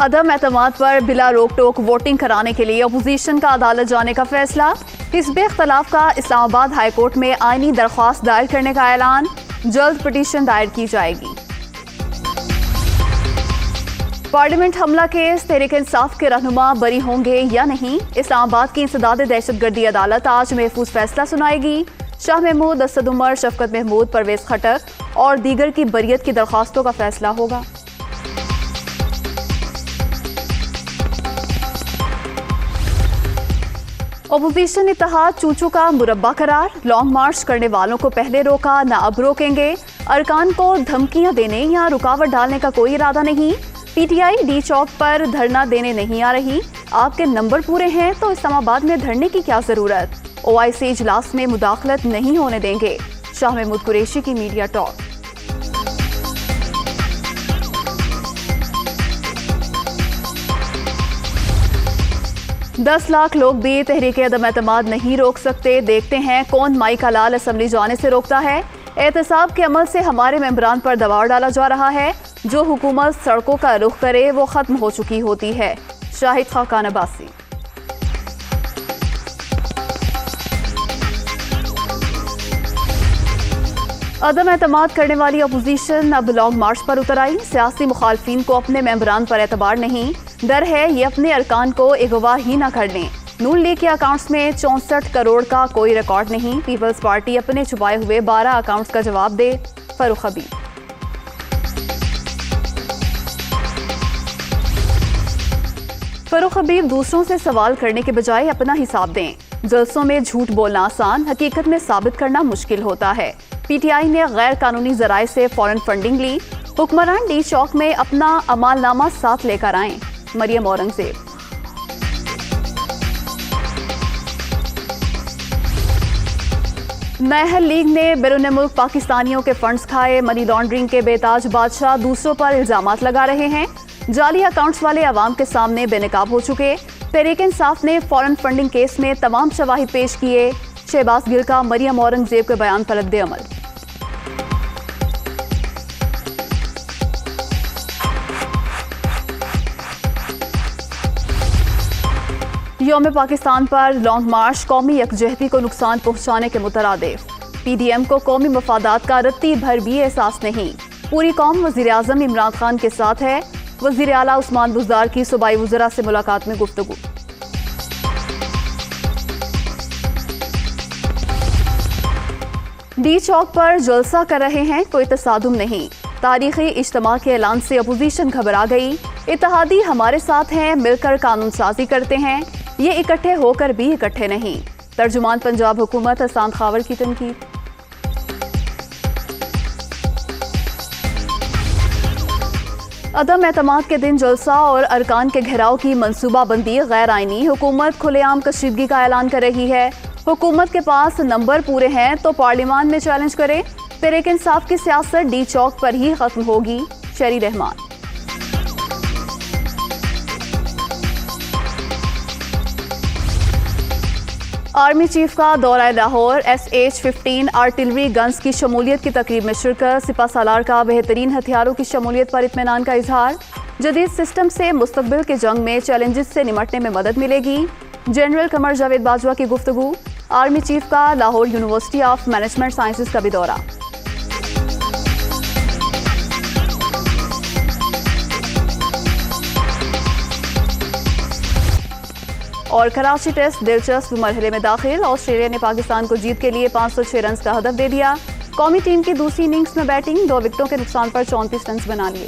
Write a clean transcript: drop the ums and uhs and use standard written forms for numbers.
अदम एतमाद पर बिला रोक टोक वोटिंग कराने के लिए अपोजिशन का अदालत जाने का फैसला। हिस्ब इख्तलाफ का इस्लामाबाद हाई कोर्ट में आईनी दरख्वास्त दायर करने का ऐलान। जल्द पिटीशन दायर की जाएगी। पार्लियामेंट हमला केस तहरीक इंसाफ के रहनुमा बरी होंगे या नहीं। इस्लामाबाद की इंसदाद दहशतगर्दी अदालत आज महफूज फैसला सुनाएगी। शाह महमूद, असद उमर, शफकत महमूद, परवेज खटक और दीगर की बरियत की दरख्वास्तों का फैसला होगा। अपोजिशन इत्तेहाद चूचू का मुरब्बा करार। लॉन्ग मार्च करने वालों को पहले रोका, न अब रोकेंगे। अरकान को धमकियां देने या रुकावट डालने का कोई इरादा नहीं। पीटीआई डी चौक पर धरना देने नहीं आ रही। आपके नंबर पूरे हैं तो इस्लामाबाद में धरने की क्या जरूरत। ओआईसी इजलास में मुदाखलत नहीं होने देंगे। शाह महमूद कुरैशी की मीडिया टॉक। दस लाख लोग भी तहरीक अदम एतमाद नहीं रोक सकते। देखते हैं कौन माई का लाल असम्बली जाने से रोकता है। एहतसाब के अमल से हमारे मेंबरान पर दबाव डाला जा रहा है। जो हुकूमत सड़कों का रुख करे वो खत्म हो चुकी होती है। शाहिद खाकान अब्बासी। अदम एतमाद करने वाली अपोजिशन अब लॉन्ग मार्च पर उतर आई। सियासी मुखालफिन को अपने मेंबरान पर एतबार नहीं। डर है ये अपने अरकान को अगवा ही न कर लें। नून लीग के अकाउंट्स में 64 करोड़ का कोई रिकॉर्ड नहीं। पीपल्स पार्टी अपने छुपाए हुए 12 अकाउंट्स का जवाब दे। फरूख हबीब। फरूख हबीब दूसरों से सवाल करने के बजाय अपना हिसाब दें। जलसों में झूठ बोलना आसान, हकीकत में साबित करना मुश्किल होता है। पीटीआई ने गैर कानूनी जराए से फॉरेन फंडिंग ली। हुक्मरान डी चौक में अपना अमालनामा साथ लेकर आए। मरियम औरंगजेब। महल लीग ने बैरून मुल्क पाकिस्तानियों के फंड्स खाए। मनी लॉन्ड्रिंग के बेताज बादशाह दूसरों पर इल्जामात लगा रहे हैं। जाली अकाउंट्स वाले अवाम के सामने बेनकाब हो चुके। तहरीक इंसाफ ने फॉरेन फंडिंग केस में तमाम शवाहिद पेश किए। शहबाज गिल का मरियम औरंगजेब के बयान पर रद्द अमल। यौम पाकिस्तान पर लॉन्ग मार्च कौमी यकजहती को नुकसान पहुंचाने के मुतरादिफ। पीडीएम को कौमी मफादात का रत्ती भर भी एहसास नहीं। पूरी कौम वज़ीर आज़म इमरान खान के साथ है। वज़ीर आला उस्मान बुज़दार की सूबाई वज़रा से मुलाकात में गुफ्तगू। डी चौक पर जलसा कर रहे हैं, कोई तसादुम नहीं। तारीखी इज्तिमा के ऐलान से अपोजिशन घबरा गई। इत्तेहादी हमारे साथ हैं, मिलकर कानून साजी करते हैं। ये इकट्ठे होकर भी इकट्ठे नहीं। तर्जुमान पंजाब हुकूमत हसन खावर की तनकीद। अदम एतमाद के दिन जलसा और अरकान के घेराव की मंसूबाबंदी गैर आईनी। हुकूमत खुलेआम कशीदगी का ऐलान कर रही है। हुकूमत के पास नंबर पूरे हैं तो पार्लियामान में चैलेंज करे। तहरीक इंसाफ की सियासत डी चौक पर ही खत्म होगी। शरी रहमान। आर्मी चीफ का दौरा लाहौर। SH-15 आर्टिलरी गन्स की शमूलियत की तकरीब में शिरकत। सिपा सालार का बेहतरीन हथियारों की शमूलियत पर इत्मीनान का इजहार। जदीद सिस्टम से मुस्तकबिल के जंग में चैलेंजेस से निमटने में मदद मिलेगी। जनरल कमर जावेद बाजवा की गुफ्तगू। आर्मी चीफ का Lahore university of management sciences का भी दौरा। और कराची टेस्ट दिलचस्प मरहले में दाखिल। ऑस्ट्रेलिया ने पाकिस्तान को जीत के लिए 506 रन का हदफ दे दिया। कौमी टीम की दूसरी इनिंग्स में बैटिंग, 2 विकेटों के नुकसान पर 34 रन बना लिए।